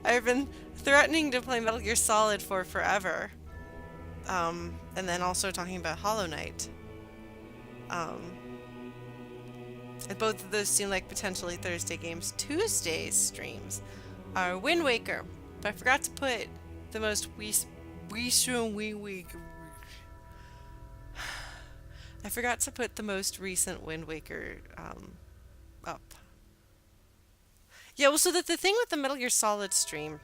I've been threatening to play Metal Gear Solid for forever. And then also talking about Hollow Knight. Um, and both of those seem like potentially Thursday games. Tuesday's streams are Wind Waker, but I forgot to put the most I forgot to put the most recent Wind Waker up. Yeah, well, so the thing with the Metal Gear Solid stream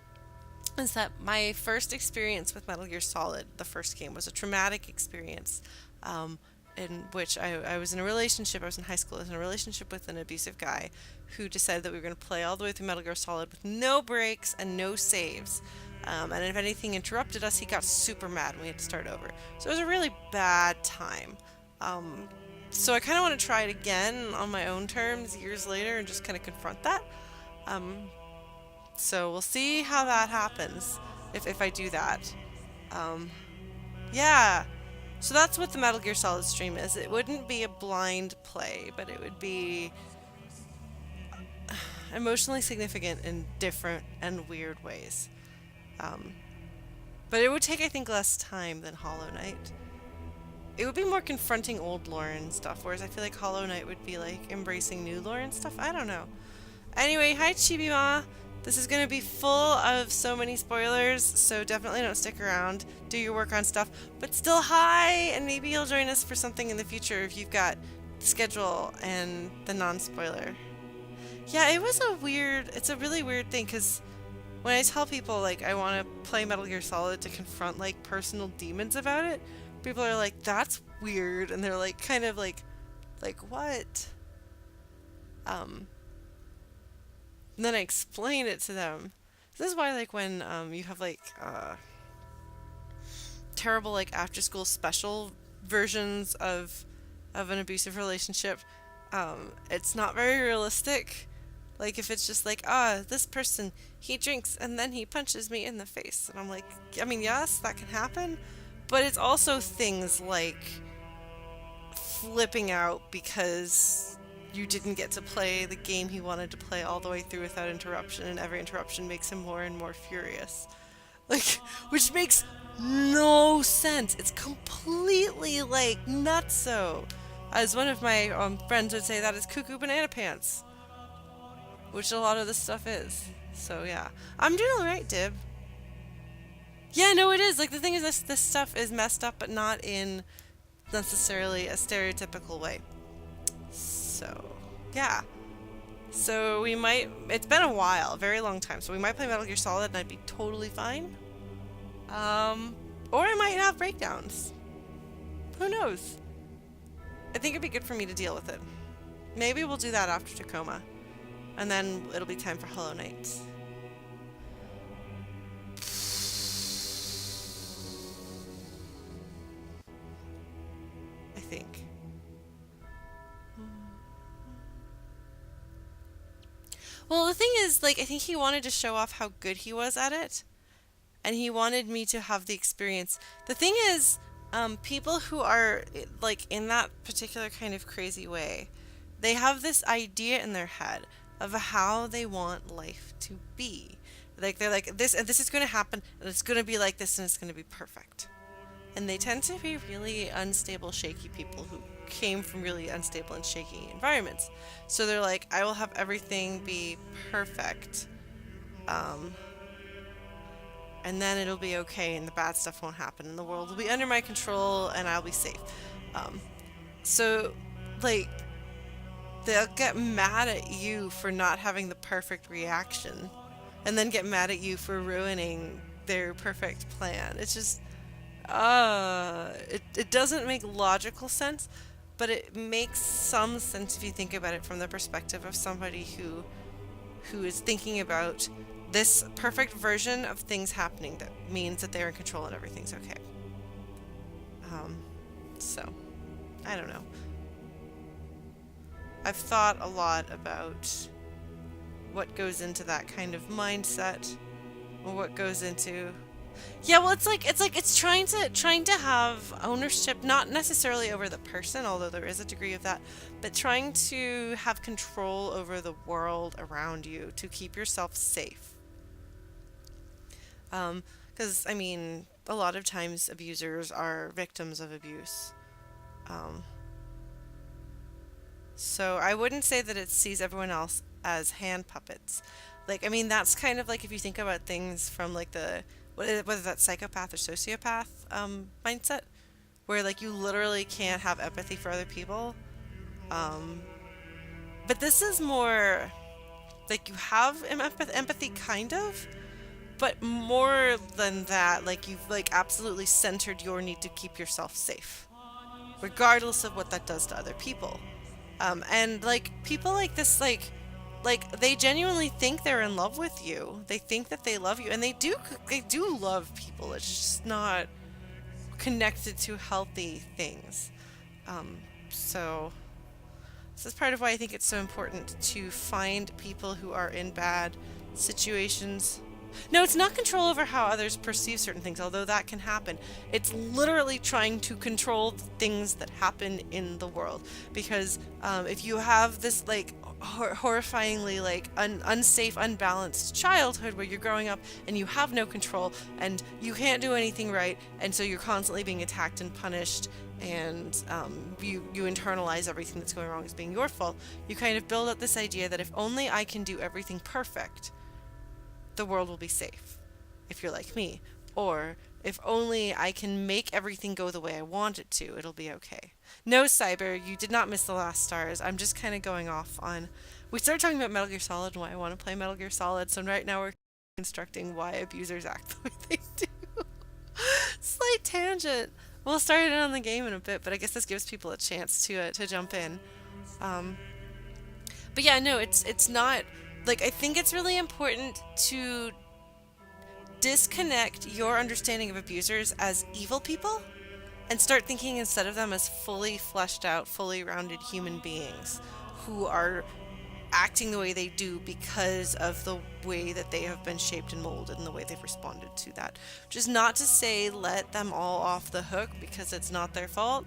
is that my first experience with Metal Gear Solid, the first game, was a traumatic experience, um, in which I was in a relationship. I was in high school. I was in a relationship with an abusive guy who decided that we were going to play all the way through Metal Gear Solid with no breaks and no saves. And if anything interrupted us, he got super mad and we had to start over. So it was a really bad time. Um, so I kind of want to try it again on my own terms years later and just kind of confront that. Um, so we'll see how that happens if I do that. Um, yeah. So that's what the Metal Gear Solid stream is. It wouldn't be a blind play, but it would be emotionally significant in different and weird ways. Um, but it would take, I think, less time than Hollow Knight. It would be more confronting old lore and stuff, whereas I feel like Hollow Knight would be like embracing new lore and stuff. I don't know. Anyway, hi Chibima. This is going to be full of so many spoilers, so definitely don't stick around. Do your work on stuff. But still, hi! And maybe you'll join us for something in the future if you've got the schedule and the non-spoiler. Yeah, it's a really weird thing, because when I tell people, like, I want to play Metal Gear Solid to confront, like, personal demons about it, people are like, that's weird, and they're, like, kind of like, what? And then I explain it to them. This is why, like, when you have like terrible like after school special versions of an abusive relationship, it's not very realistic. Like if it's just like, this person, he drinks and then he punches me in the face, and I'm like, I mean, yes, that can happen, but it's also things like flipping out because you didn't get to play the game he wanted to play all the way through without interruption, and every interruption makes him more and more furious. Like, which makes no sense. It's completely, like, nutso. As one of my friends would say, that is cuckoo banana pants. Which a lot of this stuff is. So, yeah. I'm doing alright, Dib. Yeah, no, it is. Like, the thing is, this stuff is messed up, but not in necessarily a stereotypical way. So, yeah. So we might, it's been a while, a very long time, so we might play Metal Gear Solid and I'd be totally fine. Or I might have breakdowns. Who knows? I think it'd be good for me to deal with it. Maybe we'll do that after Tacoma. And then it'll be time for Hollow Knight. I think. Well, the thing is, like, I think he wanted to show off how good he was at it, and he wanted me to have the experience. The thing is, people who are, like, in that particular kind of crazy way, they have this idea in their head of how they want life to be. Like, they're like, this, and this is going to happen, and it's going to be like this, and it's going to be perfect. And they tend to be really unstable, shaky people who came from really unstable and shaky environments. So they're like, I will have everything be perfect. And then it'll be okay and the bad stuff won't happen and the world will be under my control and I'll be safe. So, like, they'll get mad at you for not having the perfect reaction and then get mad at you for ruining their perfect plan. It's just, it doesn't make logical sense, but it makes some sense if you think about it from the perspective of somebody who is thinking about this perfect version of things happening that means that they're in control and everything's okay. So, I don't know. I've thought a lot about what goes into that kind of mindset, or what goes into. Yeah, well, it's trying to have ownership, not necessarily over the person, although there is a degree of that, but trying to have control over the world around you to keep yourself safe. Because, I mean, a lot of times abusers are victims of abuse. Um, so I wouldn't say that it sees everyone else as hand puppets. Like, I mean, that's kind of like if you think about things from like whether that's psychopath or sociopath mindset, where like you literally can't have empathy for other people. Um, but this is more like you have empathy kind of, but more than that, like you've like absolutely centered your need to keep yourself safe, regardless of what that does to other people. And like people like this, like they genuinely think they're in love with you. They think that they love you, and they do love people. It's just not connected to healthy things. Um, so this is part of why I think it's so important to find people who are in bad situations. No, it's not control over how others perceive certain things, although that can happen. It's literally trying to control the things that happen in the world. Because if you have this like horrifyingly like unsafe, unbalanced childhood where you're growing up and you have no control and you can't do anything right, and so you're constantly being attacked and punished, and you internalize everything that's going wrong as being your fault. You kind of build up this idea that if only I can do everything perfect, the world will be safe, if you're like me. Or if only I can make everything go the way I want it to, it'll be okay. No, Cyber, you did not miss the last stars. I'm just kind of going off on. We started talking about Metal Gear Solid and why I want to play Metal Gear Solid, so right now we're constructing why abusers act the way they do. Slight tangent. We'll start it on the game in a bit, but I guess this gives people a chance to jump in. Um, but yeah, no, it's not like I think it's really important to disconnect your understanding of abusers as evil people and start thinking instead of them as fully fleshed out, fully rounded human beings who are acting the way they do because of the way that they have been shaped and molded and the way they've responded to that. Which is not to say let them all off the hook because it's not their fault.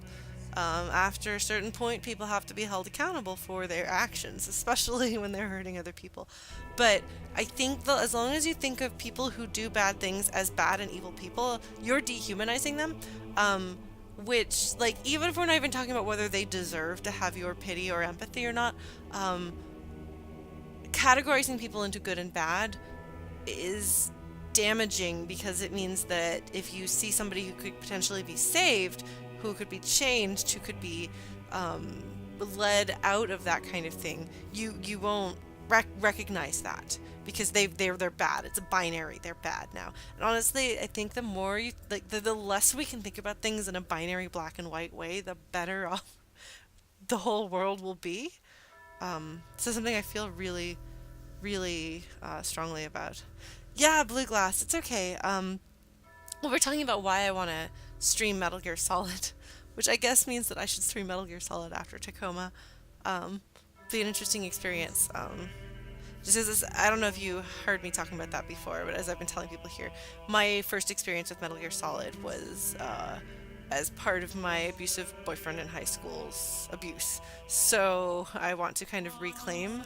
After a certain point, people have to be held accountable for their actions, especially when they're hurting other people. But I think that as long as you think of people who do bad things as bad and evil people, you're dehumanizing them. Which, like, even if we're not even talking about whether they deserve to have your pity or empathy or not, um, categorizing people into good and bad is damaging because it means that if you see somebody who could potentially be saved, who could be changed, who could be um, led out of that kind of thing, you won't recognize that because they're bad. It's a binary. They're bad now. And honestly, I think the more you like, the less we can think about things in a binary black and white way, the better off the whole world will be. So something I feel really, really strongly about. Yeah, Blue Glass. It's okay. Well, we're talking about why I want to stream Metal Gear Solid, which I guess means that I should stream Metal Gear Solid after Tacoma. Be an interesting experience. Just as this, I don't know if you heard me talking about that before, but as I've been telling people here, my first experience with Metal Gear Solid was as part of my abusive boyfriend in high school's abuse. So I want to kind of reclaim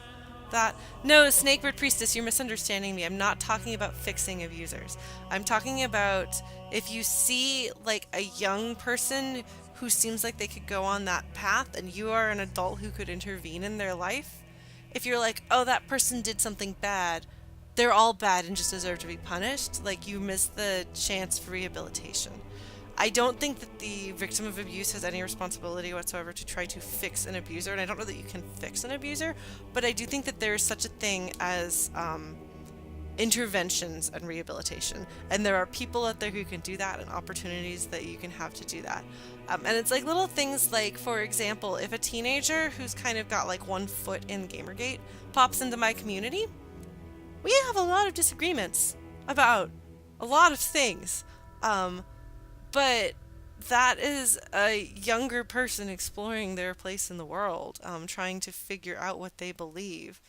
that. No, Snakebird Priestess, you're misunderstanding me. I'm not talking about fixing abusers. I'm talking about if you see like a young person who seems like they could go on that path and you are an adult who could intervene in their life, if you're like, oh, that person did something bad, they're all bad and just deserve to be punished, like you miss the chance for rehabilitation. I don't think that the victim of abuse has any responsibility whatsoever to try to fix an abuser, and I don't know that you can fix an abuser, but I do think that there is such a thing as interventions and rehabilitation, and there are people out there who can do that and opportunities that you can have to do that. And it's like little things like, for example, if a teenager who's kind of got like one foot in Gamergate pops into my community, we have a lot of disagreements about a lot of things. But that is a younger person exploring their place in the world, trying to figure out what they believe.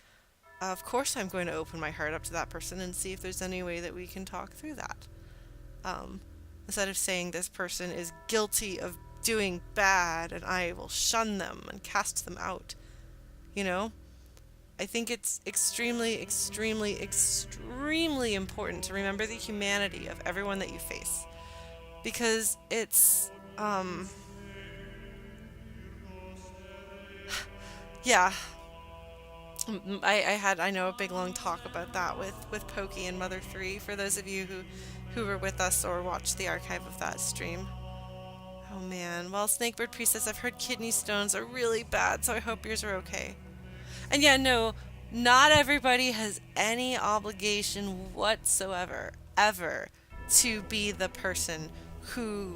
Of course, I'm going to open my heart up to that person and see if there's any way that we can talk through that. Um, Instead of saying this person is guilty of doing bad and I will shun them and cast them out. You know? I think it's extremely, extremely, extremely important to remember the humanity of everyone that you face. Because it's, yeah, I know a big long talk about that with Pokey and Mother 3 for those of you who were with us or watched the archive of that stream. Oh man. Well, Snakebird Priest says, I've heard kidney stones are really bad, so I hope yours are okay. And yeah, no, not everybody has any obligation whatsoever, ever, to be the person who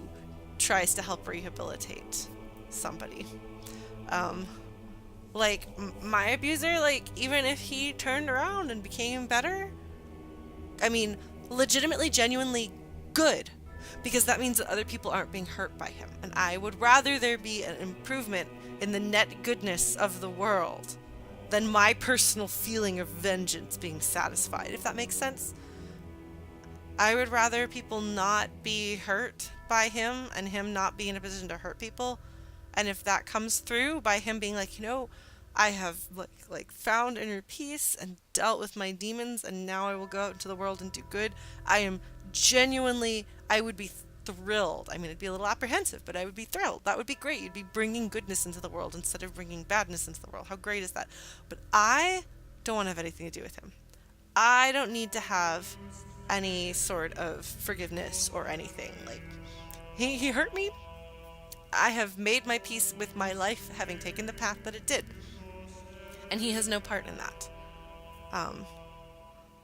tries to help rehabilitate somebody. Um, like, my abuser, like, even if he turned around and became better, I mean, legitimately, genuinely good, because that means that other people aren't being hurt by him. And I would rather there be an improvement in the net goodness of the world than my personal feeling of vengeance being satisfied, if that makes sense. I would rather people not be hurt by him and him not be in a position to hurt people. And if that comes through by him being like, I have like found inner peace and dealt with my demons and now I will go out into the world and do good. I am genuinely, I would be thrilled. I mean, I'd be a little apprehensive, but I would be thrilled. That would be great. You'd be bringing goodness into the world instead of bringing badness into the world. How great is that? But I don't want to have anything to do with him. I don't need to have any sort of forgiveness or anything. Like, he hurt me. I have made my peace with my life having taken the path that it did. And he has no part in that.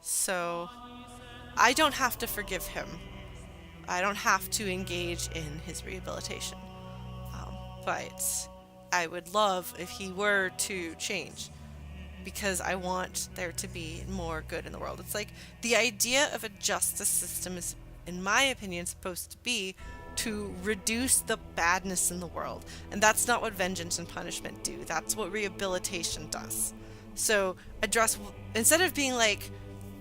So I don't have to forgive him. I don't have to engage in his rehabilitation. But I would love if he were to change, because I want there to be more good in the world. It's like the idea of a justice system is, in my opinion, supposed to be to reduce the badness in the world. And that's not what vengeance and punishment do. That's what rehabilitation does. So instead of being like,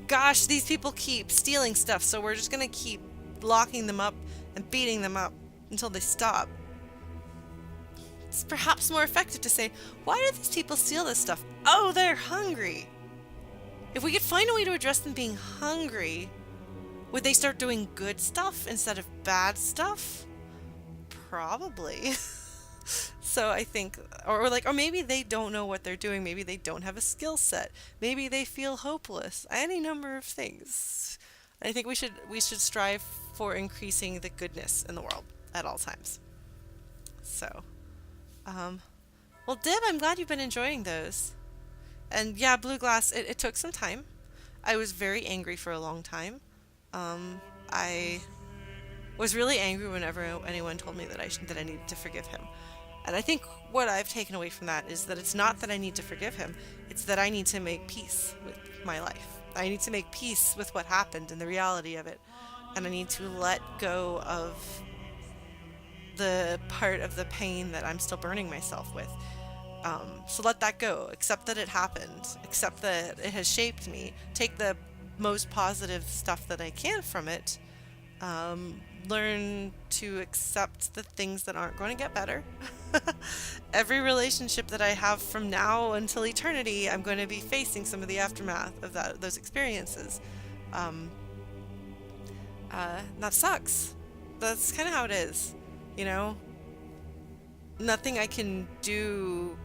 gosh, these people keep stealing stuff, so we're just going to keep locking them up and beating them up until they stop. It's perhaps more effective to say, why do these people steal this stuff? Oh, they're hungry. If we could find a way to address them being hungry, would they start doing good stuff instead of bad stuff? Probably. So I think, or maybe they don't know what they're doing. Maybe they don't have a skill set. Maybe they feel hopeless. Any number of things. I think we should strive for increasing the goodness in the world at all times. So, well, Dib, I'm glad you've been enjoying those. And yeah, Blue Glass, it took some time. I was very angry for a long time. I was really angry whenever anyone told me that I needed to forgive him. And I think what I've taken away from that is that it's not that I need to forgive him, it's that I need to make peace with my life. I need to make peace with what happened and the reality of it. And I need to let go of the part of the pain that I'm still burning myself with. So let that go. Accept that it happened. Accept that it has shaped me. Take the most positive stuff that I can from it. Learn to accept the things that aren't going to get better. Every relationship that I have from now until eternity, I'm going to be facing some of the aftermath of those experiences. That sucks. That's kind of how it is, Nothing I can do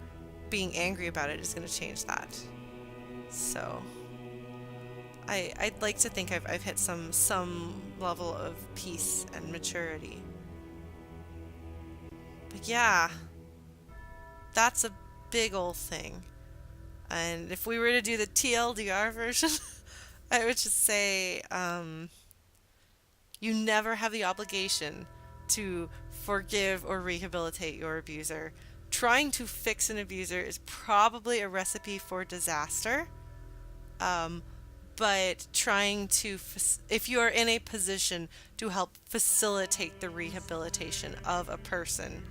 being angry about it is going to change that. So I'd like to think I've hit some level of peace and maturity. But yeah, that's a big old thing. And if we were to do the TLDR version, I would just say, you never have the obligation to forgive or rehabilitate your abuser. Trying to fix an abuser is probably a recipe for disaster. But trying to, if you are in a position to help facilitate the rehabilitation of a person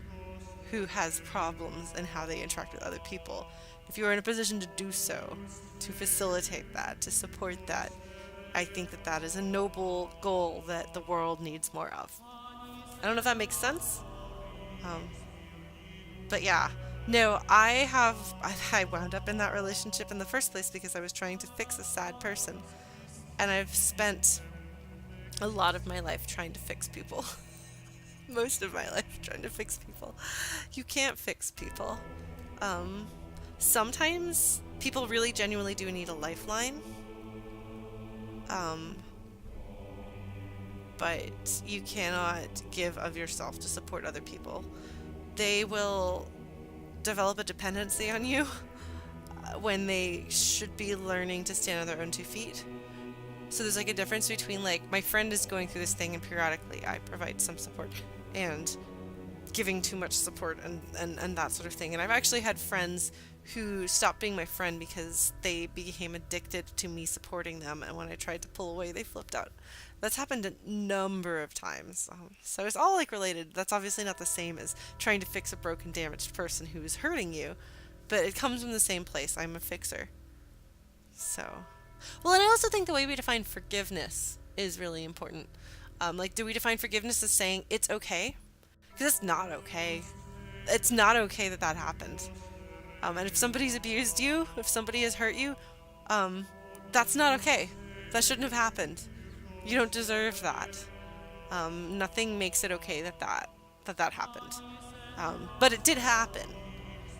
who has problems and how they interact with other people, if you are in a position to do so, to facilitate that, to support that, I think that is a noble goal that the world needs more of. I don't know if that makes sense. But yeah, No, I wound up in that relationship in the first place because I was trying to fix a sad person. And I've spent a lot of my life trying to fix people. Most of my life trying to fix people. You can't fix people. Um, Sometimes people really genuinely do need a lifeline. Um, but you cannot give of yourself to support other people. They will develop a dependency on you when they should be learning to stand on their own 2 feet. So there's like a difference between like my friend is going through this thing and periodically I provide some support and giving too much support and that sort of thing. And I've actually had friends who stopped being my friend because they became addicted to me supporting them. And when I tried to pull away, they flipped out. That's happened a number of times. So it's all like related. That's obviously not the same as trying to fix a broken, damaged person who is hurting you, but it comes from the same place. I'm a fixer. So, well, and I also think the way we define forgiveness is really important. Like, do we define forgiveness as saying it's okay? Because it's not okay. It's not okay that that happened. And if somebody's abused you, if somebody has hurt you, um, that's not okay. That shouldn't have happened. You don't deserve that. Nothing makes it okay that happened. But it did happen.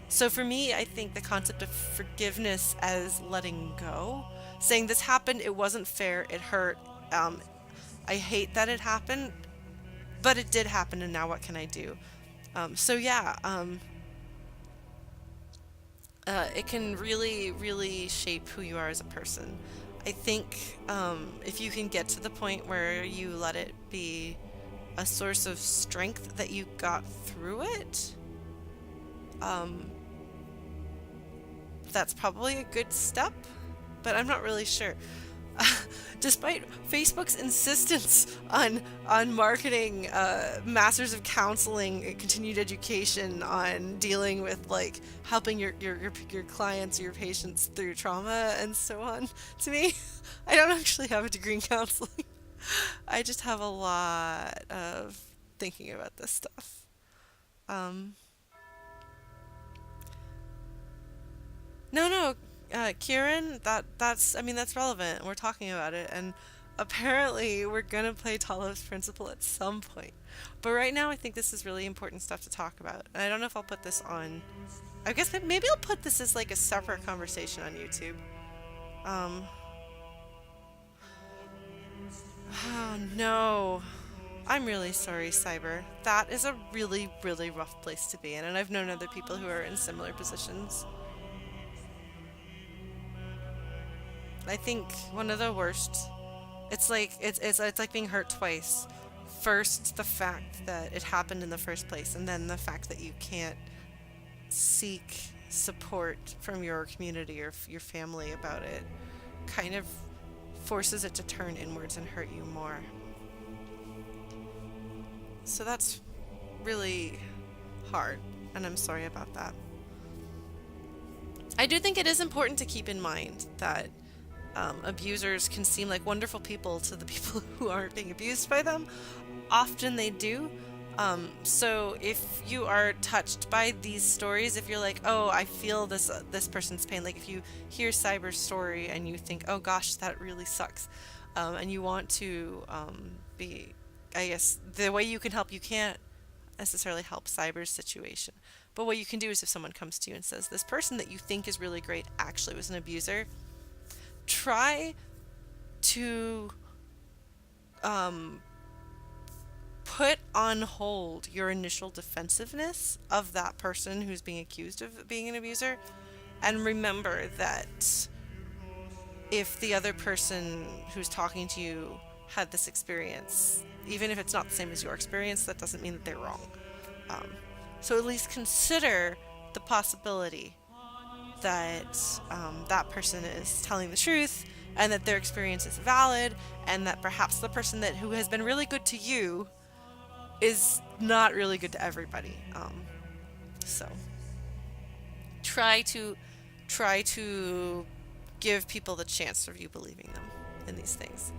So for me, I think the concept of forgiveness as letting go, saying this happened, it wasn't fair, it hurt, I hate that it happened, but it did happen, and now what can I do? So yeah, it can really, really shape who you are as a person. I think if you can get to the point where you let it be a source of strength that you got through it, um, that's probably a good step, but I'm not really sure. Despite Facebook's insistence on marketing masters of counseling, continued education on dealing with like helping your clients, your patients through trauma and so on. To me, I don't actually have a degree in counseling. I just have a lot of thinking about this stuff. Um, No, no, Kieran, that's I mean that's relevant. We're talking about it, and apparently we're gonna play Talos Principle at some point. But right now, I think this is really important stuff to talk about. And I don't know if I'll put this on. I guess maybe I'll put this as like a separate conversation on YouTube. Um, oh no. I'm really sorry, Cyber. That is a really, really rough place to be in, and I've known other people who are in similar positions. I think one of the worst. It's like being hurt twice. First, the fact that it happened in the first place, and then the fact that you can't seek support from your community or your family about it kind of forces it to turn inwards and hurt you more. So that's really hard, and I'm sorry about that. I do think it is important to keep in mind that abusers can seem like wonderful people to the people who aren't being abused by them. Often they do. So if you are touched by these stories, if you're like, oh, I feel this person's pain, like if you hear Cyber's story and you think, oh gosh, that really sucks, and you want to be, I guess the way you can help, you can't necessarily help Cyber's situation. But what you can do is if someone comes to you and says, this person that you think is really great actually was an abuser, try to um, put on hold your initial defensiveness of that person who's being accused of being an abuser, and remember that if the other person who's talking to you had this experience, even if it's not the same as your experience, that doesn't mean that they're wrong. Um, so at least consider the possibility that that person is telling the truth and that their experience is valid, and that perhaps the person that who has been really good to you is not really good to everybody. So try to try to give people the chance of you believing them in these things.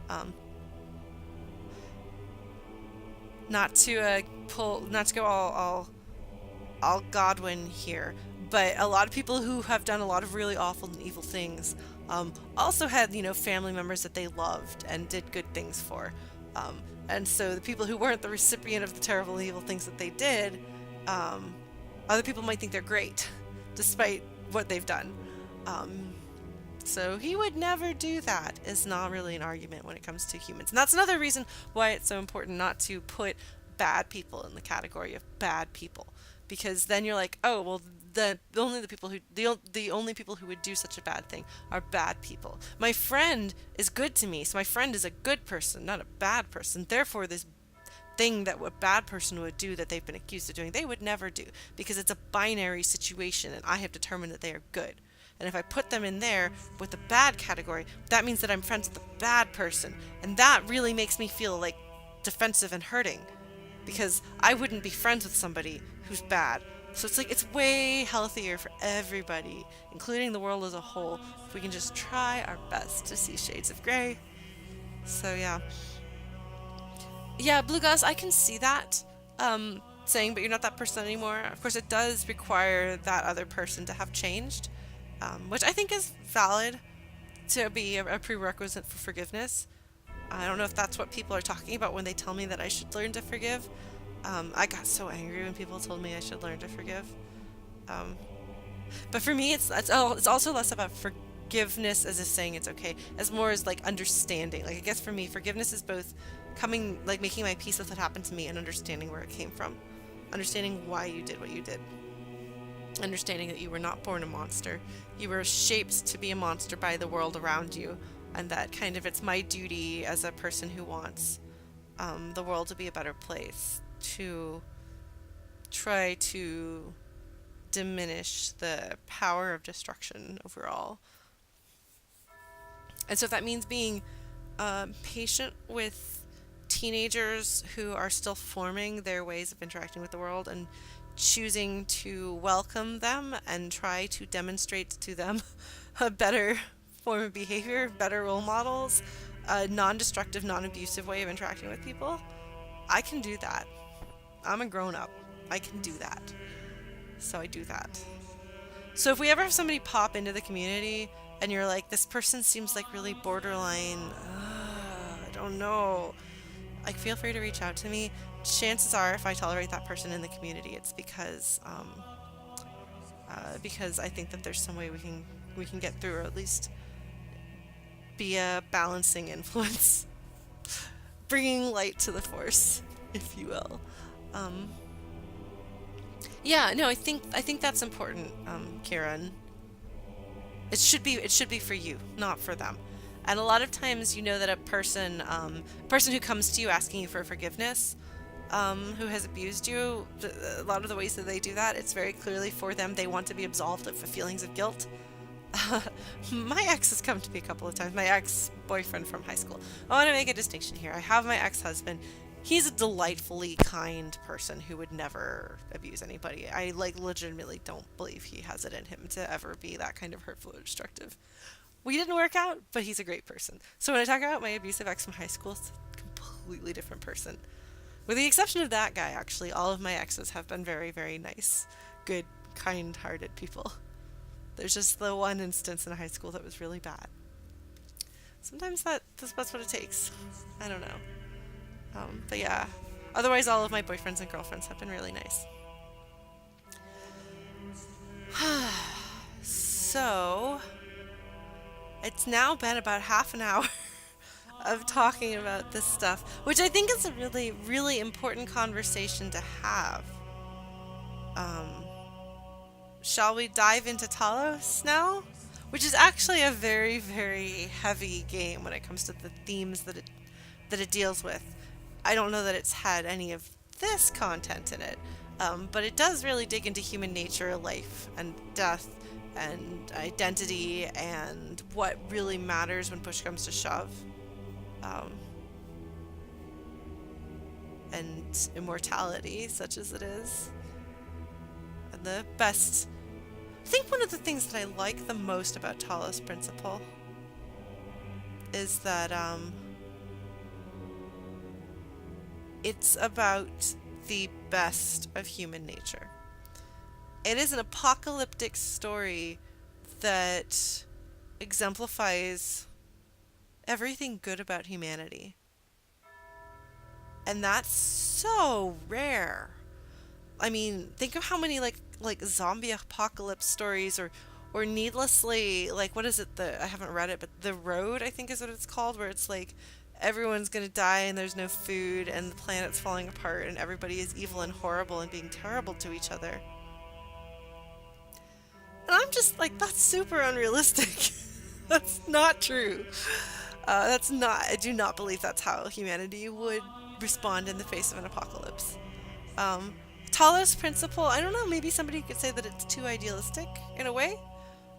Um, not to go I'll Godwin here. But a lot of people who have done a lot of really awful and evil things also had, family members that they loved and did good things for. And so the people who weren't the recipient of the terrible and evil things that they did, um, other people might think they're great, despite what they've done. Um, so he would never do that is not really an argument when it comes to humans. And that's another reason why it's so important not to put bad people in the category of bad people. Because then you're like, oh, well, the only people who would do such a bad thing are bad people. My friend is good to me, so my friend is a good person, not a bad person. Therefore, this thing that a bad person would do that they've been accused of doing, they would never do, because it's a binary situation and I have determined that they are good. And if I put them in there with the bad category, that means that I'm friends with a bad person. And that really makes me feel like defensive and hurting, because I wouldn't be friends with somebody who's bad. So it's like it's way healthier for everybody, including the world as a whole, if we can just try our best to see shades of gray. So yeah. Yeah, Blue Glass, I can see that saying, but you're not that person anymore. Of course, it does require that other person to have changed, which I think is valid to be a prerequisite for forgiveness. I don't know if that's what people are talking about when they tell me that I should learn to forgive. I got so angry when people told me I should learn to forgive. But for me, it's also less about forgiveness as a saying it's okay, as more as like understanding. Like I guess for me, forgiveness is both making my peace with what happened to me and understanding where it came from, understanding why you did what you did, understanding that you were not born a monster, you were shaped to be a monster by the world around you, and that kind of it's my duty as a person who wants the world to be a better place to try to diminish the power of destruction overall. And so if that means being patient with teenagers who are still forming their ways of interacting with the world and choosing to welcome them and try to demonstrate to them a better form of behavior, better role models, a non-destructive, non-abusive way of interacting with people, I can do that. I'm a grown-up. I can do that. So I do that. So if we ever have somebody pop into the community and you're like, this person seems like really borderline, I don't know, like feel free to reach out to me. Chances are if I tolerate that person in the community, it's because I think that there's some way we can get through, or at least be a balancing influence, bringing light to the force, if you will. Yeah, no, I think that's important, Kieran. It should be for you, not for them. And a lot of times, that a person who comes to you asking you for forgiveness, who has abused you, a lot of the ways that they do that, it's very clearly for them. They want to be absolved of feelings of guilt. My ex has come to me a couple of times. My ex-boyfriend from high school. I want to make a distinction here. I have my ex-husband. He's a delightfully kind person who would never abuse anybody. I legitimately don't believe he has it in him to ever be that kind of hurtful or destructive. We didn't work out, but he's a great person. So when I talk about my abusive ex from high school, it's a completely different person. With the exception of that guy, actually, all of my exes have been very, very nice, good, kind-hearted people. There's just the one instance in high school that was really bad. Sometimes that's what it takes. I don't know. But yeah, otherwise all of my boyfriends and girlfriends have been really nice. So, it's now been about half an hour of talking about this stuff, which I think is a really, really important conversation to have. Shall we dive into Talos now? Which is actually a very, very heavy game when it comes to the themes that it deals with. I don't know that it's had any of this content in it, but it does really dig into human nature, life, and death, and identity, and what really matters when push comes to shove. And immortality, such as it is. And the best... I think one of the things that I like the most about Talos Principle is that it's about the best of human nature. It is an apocalyptic story that exemplifies everything good about humanity. And that's so rare. I mean, think of how many like zombie apocalypse stories or needlessly like what is it the I haven't read it but The Road I think is what it's called where it's like everyone's going to die and there's no food and the planet's falling apart and everybody is evil and horrible and being terrible to each other. And I'm just like that's super unrealistic. That's not true. That's not I do not believe that's how humanity would respond in the face of an apocalypse. Um, Talos principle, I don't know, maybe somebody could say that it's too idealistic in a way,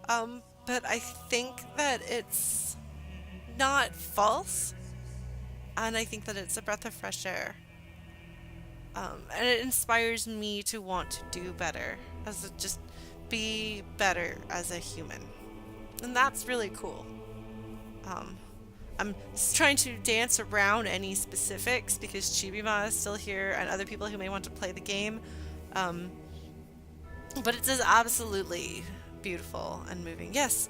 but I think that it's not false, and I think that it's a breath of fresh air. And it inspires me to want to do better, just be better as a human. And that's really cool. Um, I'm trying to dance around any specifics because Chibima is still here and other people who may want to play the game. Um, but it is absolutely beautiful and moving. Yes.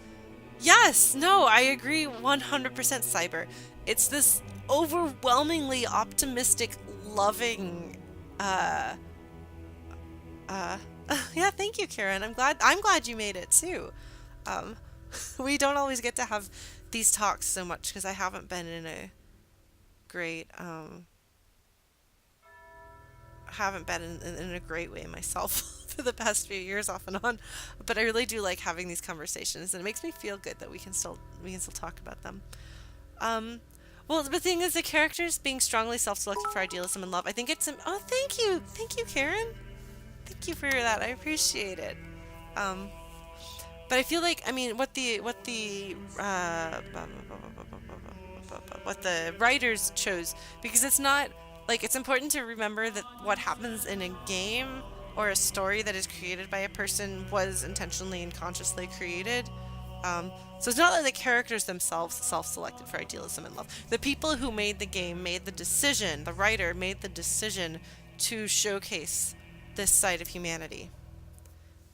Yes. No, I agree 100% Cyber. It's this overwhelmingly optimistic, loving, uh, uh, yeah, thank you, Karen. I'm glad you made it too. Um, we don't always get to have these talks so much because I haven't been in a great haven't been in a great way myself for the past few years off and on, but I really do like having these conversations and it makes me feel good that we can still talk about them. um well, the thing is the characters being strongly self-selected for idealism and love, I think it's oh, thank you, Karen. Thank you for that, I appreciate it. um But I feel like I mean what the writers chose because it's not like it's important to remember that what happens in a game or a story that is created by a person was intentionally and consciously created. So it's not that the characters themselves self-selected for idealism and love. The people who made the game made the decision. The writer made the decision to showcase this side of humanity.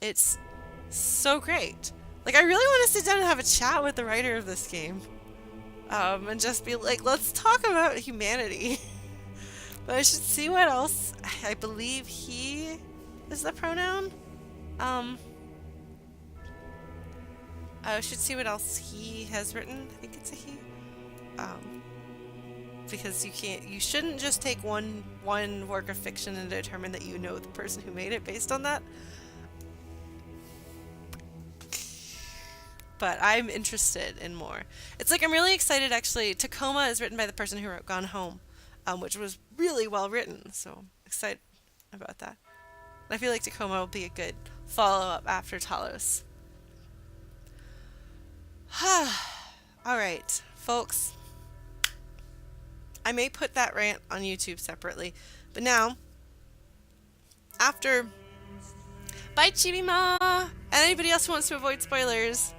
It's so great. Like, I really want to sit down and have a chat with the writer of this game. And just be like, let's talk about humanity. But I should see what else. I believe he is the pronoun. Um, I should see what else he has written. I think it's a he. Um, because you shouldn't just take one work of fiction and determine that you know the person who made it based on that. But I'm interested in more. It's like I'm really excited actually. Tacoma is written by the person who wrote Gone Home, which was really well written. So I'm excited about that. I feel like Tacoma will be a good follow-up after Talos. All right, folks. I may put that rant on YouTube separately, but now, after bye Chibima and anybody else who wants to avoid spoilers.